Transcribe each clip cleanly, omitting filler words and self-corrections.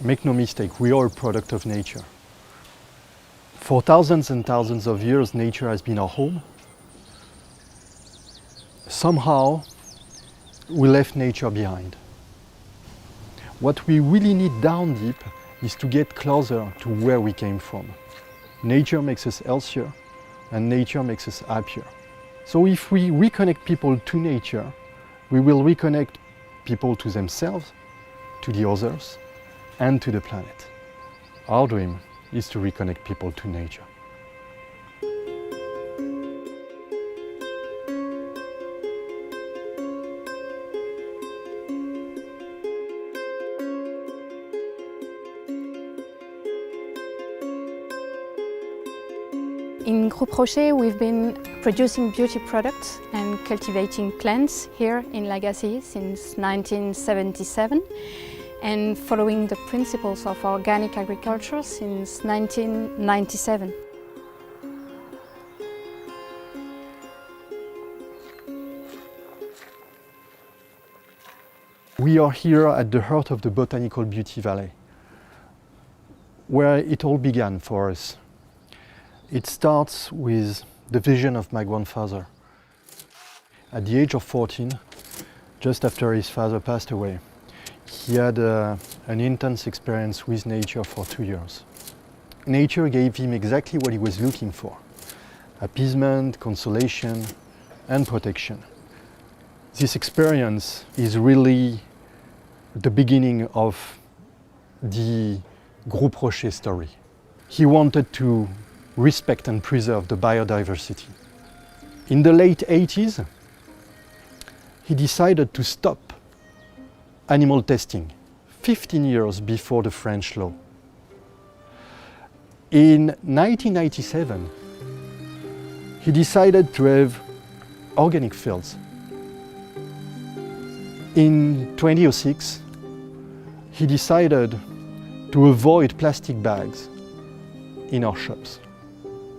Make no mistake, we are a product of nature. For thousands and thousands of years, nature has been our home. Somehow, we left nature behind. What we really need down deep is to get closer to where we came from. Nature makes us healthier, and nature makes us happier. So if we reconnect people to nature, we will reconnect people to themselves, to the others, and to the planet. Our dream is to reconnect people to nature. In Groupe Rocher, we've been producing beauty products and cultivating plants here in Lagacé since 1977 and following the principles of organic agriculture since 1997. We are here at the heart of the Botanical Beauty Valley, where it all began for us. It starts with the vision of my grandfather. At the age of 14, just after his father passed away, he had an intense experience with nature for 2 years. Nature gave him exactly what he was looking for: appeasement, consolation, and protection. This experience is really the beginning of the Groupe Rocher story. He wanted to respect and preserve the biodiversity. In the late 80s, he decided to stop animal testing, 15 years before the French law. In 1997, he decided to have organic fields. In 2006, he decided to avoid plastic bags in our shops.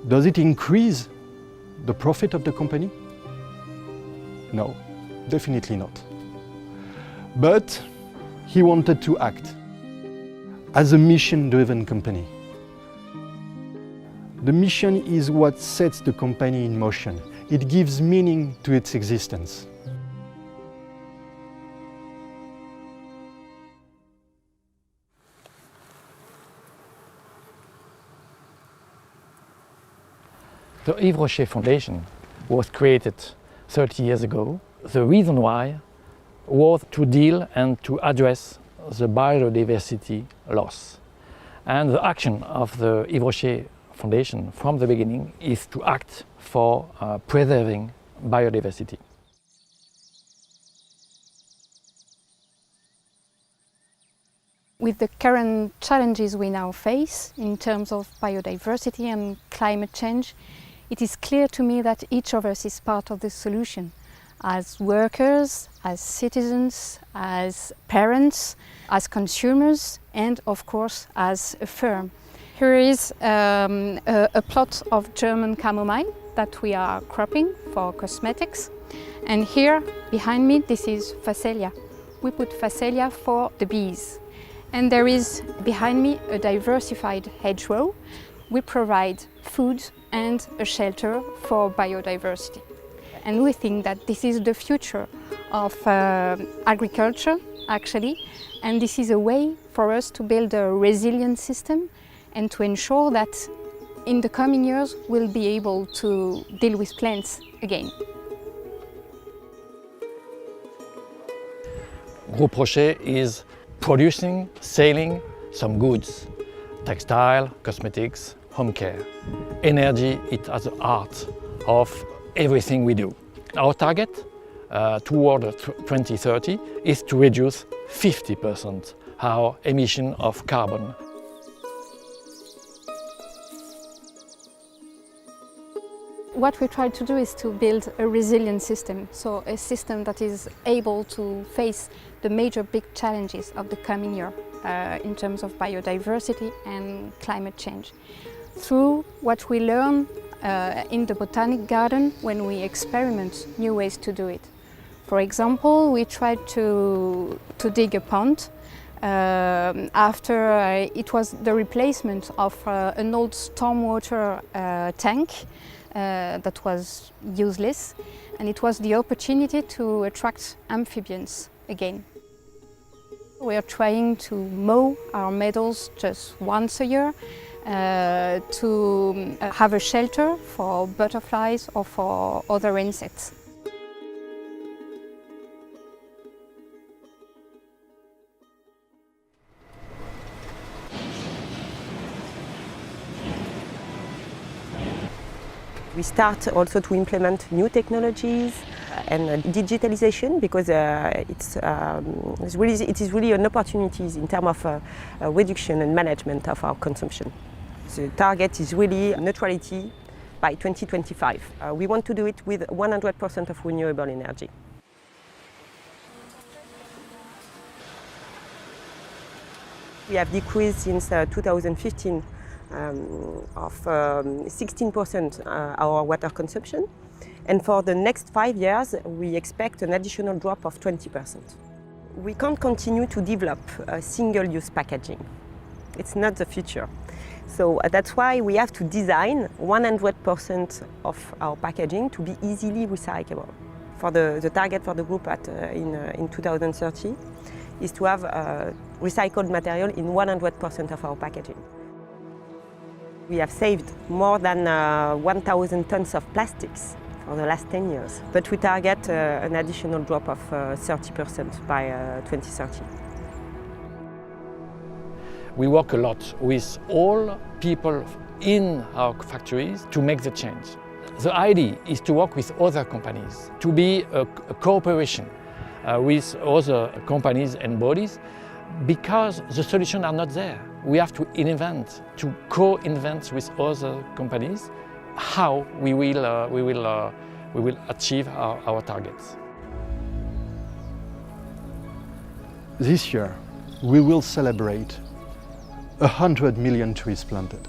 Does it increase the profit of the company? No, definitely not. But he wanted to act as a mission-driven company. The mission is what sets the company in motion. It gives meaning to its existence. The Yves Rocher Foundation was created 30 years ago. The reason why was to deal and to address the biodiversity loss. And the action of the Yves Rocher Foundation from the beginning is to act for preserving biodiversity. With the current challenges we now face in terms of biodiversity and climate change, it is clear to me that each of us is part of the solution, as workers, as citizens, as parents, as consumers, and of course as a firm. Here is a plot of German chamomile that we are cropping for cosmetics. And here behind me, this is Phacelia. We put Phacelia for the bees. And there is behind me a diversified hedgerow. We provide food and a shelter for biodiversity. And we think that this is the future of agriculture, actually, and this is a way for us to build a resilient system and to ensure that in the coming years we'll be able to deal with plants again. Groupe Rocher is producing, selling some goods: textile, cosmetics, home care. Energy is at the heart of everything we do. Our target toward 2030 is to reduce 50% our emission of carbon. What we try to do is to build a resilient system, so a system that is able to face the major big challenges of the coming year in terms of biodiversity and climate change. Through what we learn in the botanic garden when we experiment new ways to do it. For example, we tried to dig a pond After it was the replacement of an old stormwater tank that was useless, and it was the opportunity to attract amphibians again. We are trying to mow our meadows just once a year, to have a shelter for butterflies or for other insects. We start also to implement new technologies and digitalization, because it is really an opportunity in terms of reduction and management of our consumption. The target is really neutrality by 2025. We want to do it with 100% of renewable energy. We have decreased since 2015 of 16% our water consumption, and for the next 5 years we expect an additional drop of 20%. We can't continue to develop single-use packaging. It's not the future. So that's why we have to design 100% of our packaging to be easily recyclable. For the target for the group in 2030 is to have recycled material in 100% of our packaging. We have saved more than 1,000 tons of plastics for the last 10 years, but we target an additional drop of 30% by 2030. We work a lot with all people in our factories to make the change. The idea is to work with other companies, to be a cooperation with other companies and bodies, because the solutions are not there. We have to invent, to co-invent with other companies how we will achieve our targets. This year, we will celebrate 100 million trees planted.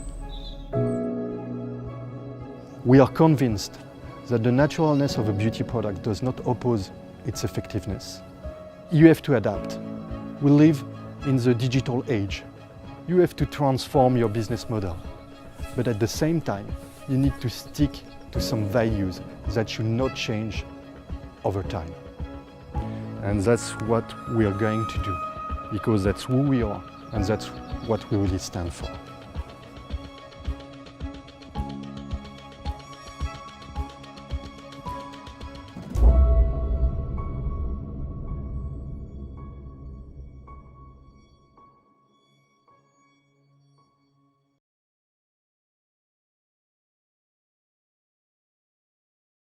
We are convinced that the naturalness of a beauty product does not oppose its effectiveness. You have to adapt. We live in the digital age. You have to transform your business model. But at the same time, you need to stick to some values that should not change over time. And that's what we are going to do, because that's who we are and that's what we really stand for.